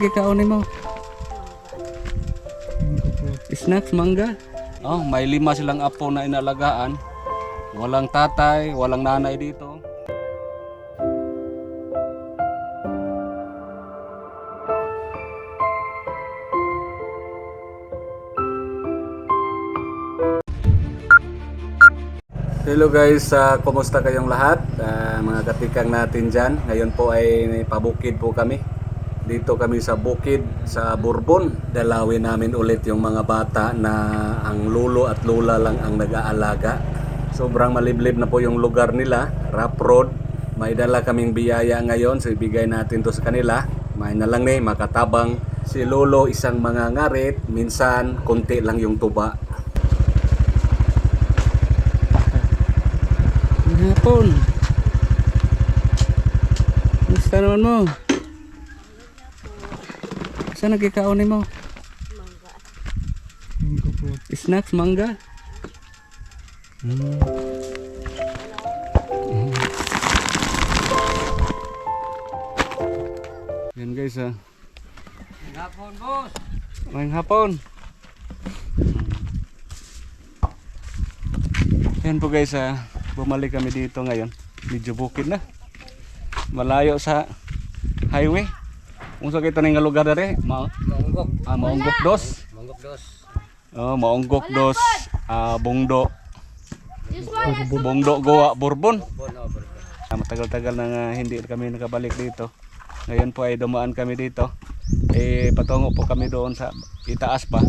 Ikaw mo. Snacks, mangga. Oh, may 5 silang apo na inalagaan. Walang tatay, walang nanay dito. Hello guys, kumusta kayong lahat? Mga katikang natin dyan. Ngayon po ay pabukid po kami. Dito kami sa bukid sa Bourbon. Dalawin namin ulit yung mga bata na ang lolo at lola lang ang nag-aalaga. Sobrang maliblib na po yung lugar nila, rough road. May dala kaming biyaya ngayon, so ibigay natin to sa kanila. May na lang makatabang. Si lolo isang mga ngarit, minsan konti lang yung tuba. Hapon. Gusto naman mo? Saan nagkikaon mo? Mangga. Snacks, mangga? Yan guys Hapon, boss. Ngayong hapon. Yan po guys bumalik kami dito ngayon. Medyo bukid na. Malayo sa highway. Kung sa kita nga lugar dere, Maunggok. Maunggok dos. Maunggok dos. Oh, Maunggok dos, Bungdo. Bungdo Goa Bourbon. Matagal-tagal na nga hindi kami nakabalik dito. Ngayon po ay dumaan kami dito. Patungo po kami doon sa itaas pa.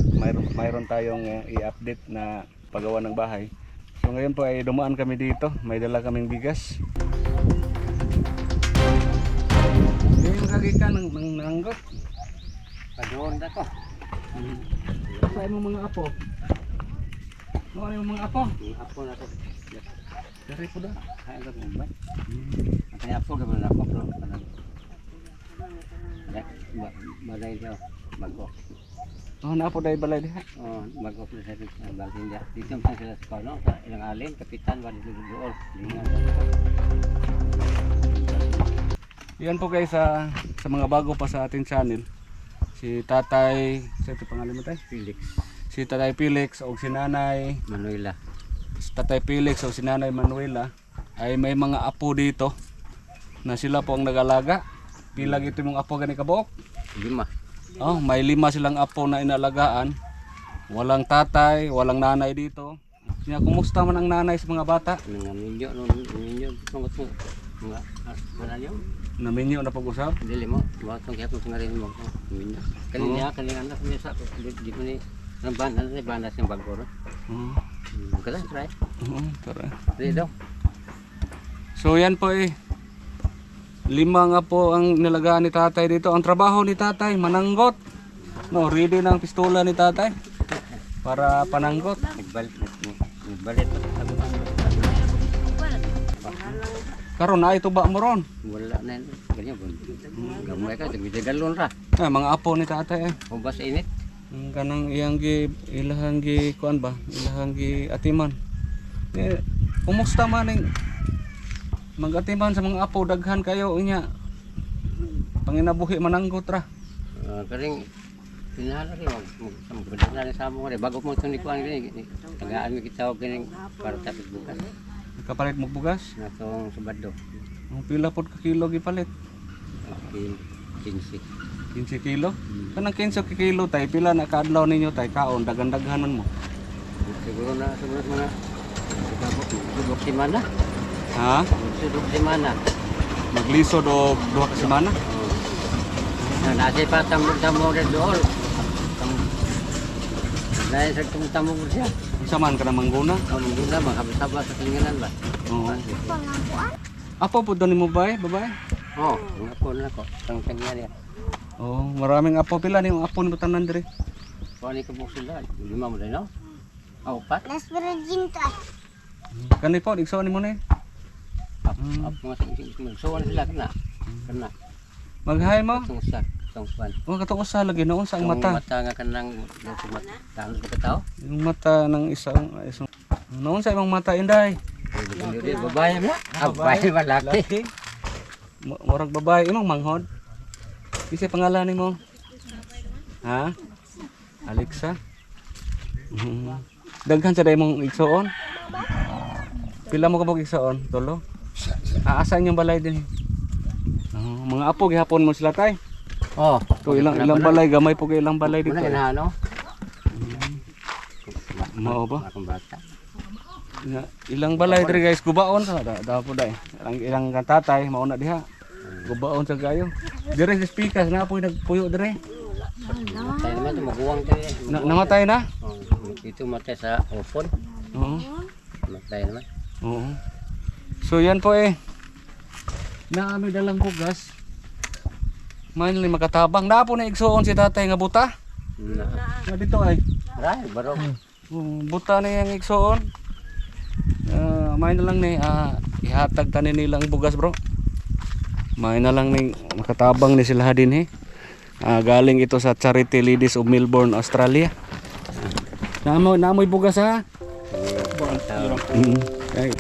Mayroon tayong i-update na paggawa ng bahay. So ngayon po ay dumaan kami dito. May dala kaming bigas. Yung kagi ka ng nanggot. Padoon na ko. Saan mo mga apo? Ano yung mga apo? Hapon na ko. Dari po da. Ay, ito mo ba? Ang hapon ka ba na ako, bro? Balay niyo. Magok. Oh, naapo dahil balay diha. Oh, magok na sa balay niya. Dito pa sila sa kono. Sa ilang alin. Kapitan ba dito doon. Yan po guys sa mga bago pa sa ating channel. Si Tatay, sa ito pangalan mo tayo? Felix. Si Tatay Felix o si Nanay Manuela. si Tatay Felix o si Nanay Manuela ay may mga apo dito na sila po ang nag-alaga. Pilag ito mong apo gani kabuok? 5. Oh, may 5 silang apo na inalagaan. Walang tatay, walang nanay dito. Kaya kumusta man ang nanay sa mga bata? Ninyo. Mga wala niyo. Naminyo na pag-usap? Dili mo. Watong kaya kung ngarin mo. Ninyo. Kaninya anak niya sa di mo ni ng banda siyang bago ro. Kada try. Tara. Dito. So yan po 5 nga po ang nalagaan ni tatay dito. Ang trabaho ni tatay, mananggot. No, ready na ang pistola ni tatay para pananggot. Nagbalit Karon na ito ba mo ron? wala na yun. Ganyan po. Gamay ka, galon ra. Mga apo ni tatay Hubas init. Ang kanang ilahang gi kuan ba? Ilahang gi atiman. Kumusta man ning mag-atiman sa mga apo daghan kayo unya. Panginabuhi mananggot ra. Karing pinahala rin magpagdala na sa mo rin. Bago mo itong likuan rin. Tagaan mo kita o kining para tapos bukas. Kapalit mo bugas. Na itong sabado. Ang pila pod ka kilo gipalit? 15. 15 kilo? Kanang 15 ka kilo tay pila na kaadlaw ninyo tay kaon dagan-daghanon mo. Siguro na sa mga subok simana. Ha? Subok simana. Maglisod og 2 ka semana? Nasi pa tamo rin doon. Dahil sa tamo mo siya. Isa man ka na mangguna? Hindi na, makabasaba sa kilinganan ba? Oo. Apo po doon mo ba babae? Oo, mga po na ko. Ang kanya niya. Oh, maraming apo pila ni mga apo ni tanan dire. Kung ano ka buksin na, 5 mo rin, no? 4? Las virgin to. Kani po igsoon ni mo ni. Mga sing-sing. So, ano sila kana? Kana. Maghay mo. Itong sa, itong swan. Oh, katong usa lagi noon sa ang mata. Mata nga kanang, yung mata. Tangan ka tao? Yung mata ng isang noon sa imong mata inday. Babae mo? Babae malaki. Murag babae imong manghod. Isa pangalan nimo? Ha? Alexa? Daghan sa day mong igsoon? Pila mo kabog igsoon? Tulo? Aasan yung balay din? Mga apo, gihapon mo sila tay? Oh, So ilang balay, gamay po kay ilang balay dito. Muna inaano? Mao ba? Akong bata. Ilang balay diri guys, gubaon sa dapo dai. Ilang tatay mauna diha. Gubaon sa gayo. Dire sa speakers na po nagpuyo dire. Tayo naman ito, maguwang tayo. Namatay na? Oh, ito matay sa open. Oo. Matay naman. Oo. So yan po naami dalang bugas. May ni makatabang na po na igsuon si tatay nga buta. Nga dito ay. Aray, baro. Buta na yang igsuon. May na lang ni ihatag tanin nilang bugas bro. May na lang ni makatabang ni sila din galing ito sa Charity Ladies of Melbourne, Australia. Naamoy bugas ha. Ay.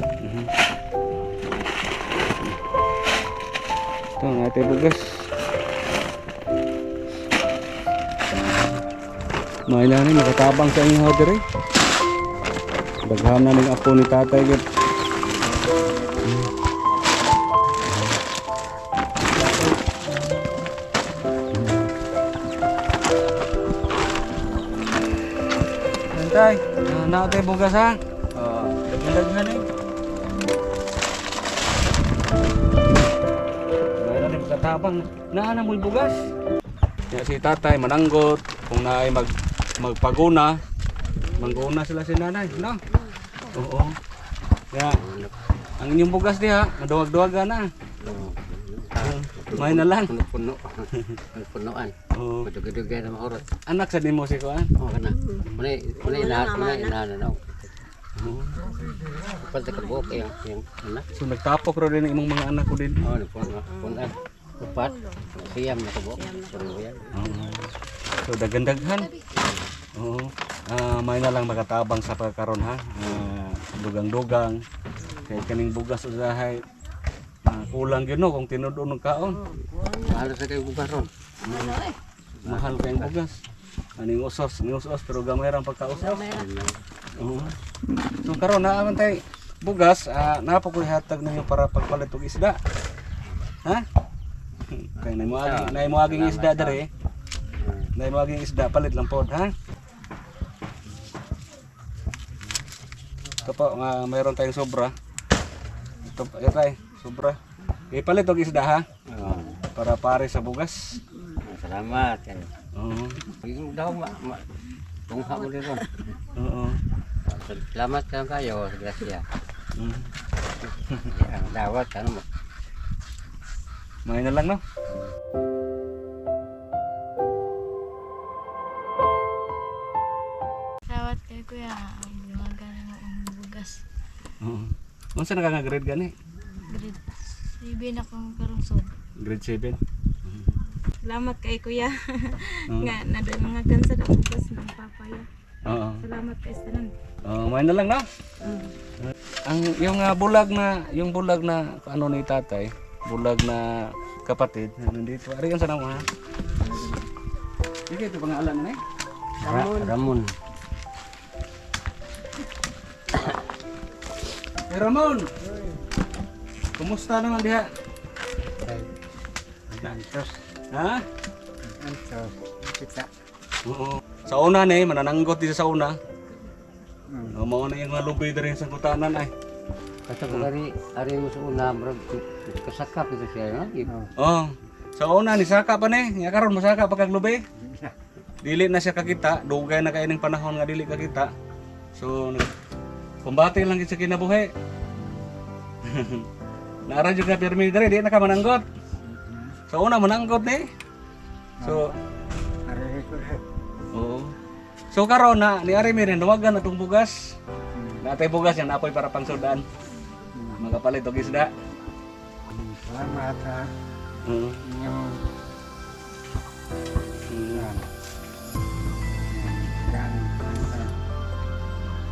Ito ang ating bugas. May na ni makatabang sa inyo diri. Daghan na ning apo ni tatay gid. Tay, naatay bugas ha. Daghan eh. Mayroon din makatabang. Naa na mo'y bugas. Ya si tatay mananggot kung naay magpaguna. Mangguna sila si nanay, no? Oo. Ya. Ang inyong bugas diha, maduwag-duwagan na. May na lang. Puno-puno. Punuan. Oo. Madugay-dugay na mahurot. Anak sa nimo si kuan. Oo, kana. Muna inahan na. Pagka kabuok yung anak. So nagtapok ro din ang imong mga anak ko din. Oo, punuan. Upat. Siyam na kabuok. Puro yan. Oo. So daghan-daghan. Oo. May na lang makatabang sa pagkaron ha. Dugang-dugang. Kay kaning bugas usahay kulang gyud no kung tinud-on ng kaon. Mahal sa kayo bugas ron. Mahal kayong bugas. Aning usos pero gamay ra pagka-usos. Oo. So karon naa man tay bugas, napo ko ihatag ninyo para pagpalit og isda. Ha? Kay nay mo aging isda dere. Nay mo aging isda palit lang pod ha. Ito po, mayroon tayong sobra. Ito tay, sobra. Ipalit og isda ha. Para pare sa bugas. Salamat. Oo. Yung daw tungha mo rin ron. Oo. Salamat kayo, grasya. Mm. Ang dawat, ano mo? May na lang no. Sawat kay kuya, ang bunga ng bugas. Oo. Unsa na nga grade gani? Grade 7 akong karungsod. Grade 7. Salamat kay kuya. Nga mga kansa ng bugas ng papaya. Oo. Salamat kay tanan. May na lang no. Ang yung bulag na ano ni tatay, bulag na kapatid nandito. Ari ang sanang ha. Sige ito pangalan na Ramon. Hey Ramon. Kumusta naman diha? Antos. Ha? Antos. Kita. Oo. Sa una ni manananggot di sa una. Mao na yung mga lubi rin sa kutanan ay. Kasi kung ari mo sa una, bro, kasakap ito siya, no? Oh. Sa una ni saka pa ni, ya karon masaka pa kag lubi. Dili na siya kakita, dugay na kay ning panahon nga dili kakita. So kumbati lang gid sa kinabuhi. Naara jud ka pirmi diri, di na ka mananggot. Sa una mananggot ni. So oo. So karon na ni ari mi rin duwagan atong bugas. Natay bugas yan apoy para pangsudan. Magapalit og isda. Salamat ha. Oo.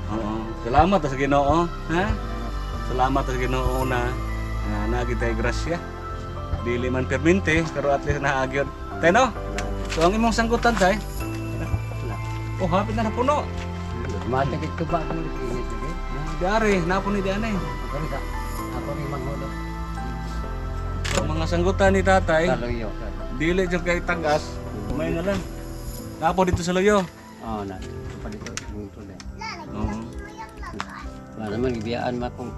Oo. Salamat sa Ginoo, ha? Salamat sa Ginoo na nagitay grasya. Dili man permente pero at least naagyod. Tay no? So ang imong sangkutan tay, Oh, hapit na napuno. Matag ito ba kung inis ini? Dari, napo ni Diane. Ako rin ako rin manghulo. So, mga sanggutan ni tatay, Taloyo. dili dyan kay tagas. May nga lang. Napo dito sa loyo. Oo na. Palito dito na. Oo. Wala naman gibiyaan ma kung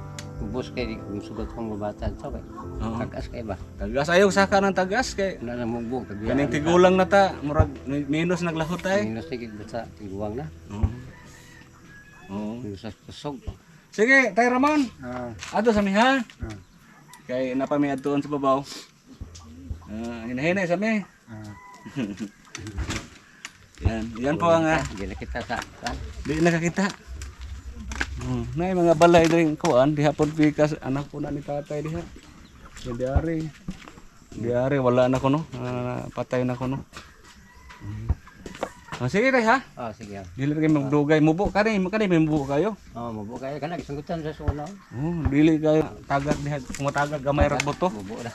bus kay sugat kong babatan so kay. Oo. Kagas kay ba? Tagas ayaw saka ng tagas kay Wala na mong buong kaning tigulang na ta, murag minus naglahot ay. Minus tigid sa tiguang na. Oo. Oo. Minus sa kusog. Sige, tay Ramon. Ah. Ato sa miha. Kay napami adtuon sa babaw. Hinahinay sa mi. Yan po ang Hindi na kita sa di nakakita. Nay mga balay dring kuan diha pod pikas anak ko na ni tatay diha. Diari wala na ko no. Patay na ko no. Sige tay ha. Oh sige. Dili kayo magdugay mubo kani may mubo kayo. Oh mabuo kay kana gisunggutan sa suno. Oh, dili kayo tagak diha kumatagak gamay ra boto. Mabuo na.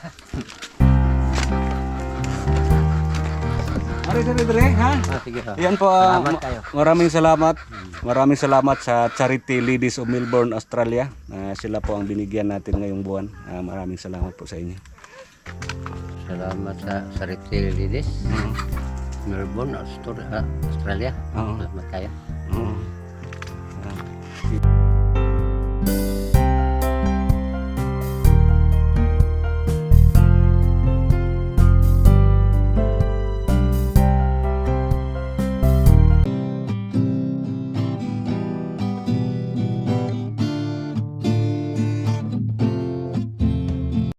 Ari dire ha. Ah sige ha. Yan po, Salamat kayo. maraming salamat. Maraming salamat sa Charity Ladies of Melbourne, Australia. Sila po ang binigyan natin ngayong buwan. Maraming salamat po sa inyo. Salamat sa Reptile Ladies. Melbourne, Australia. Oo. Salamat kayo. Oo.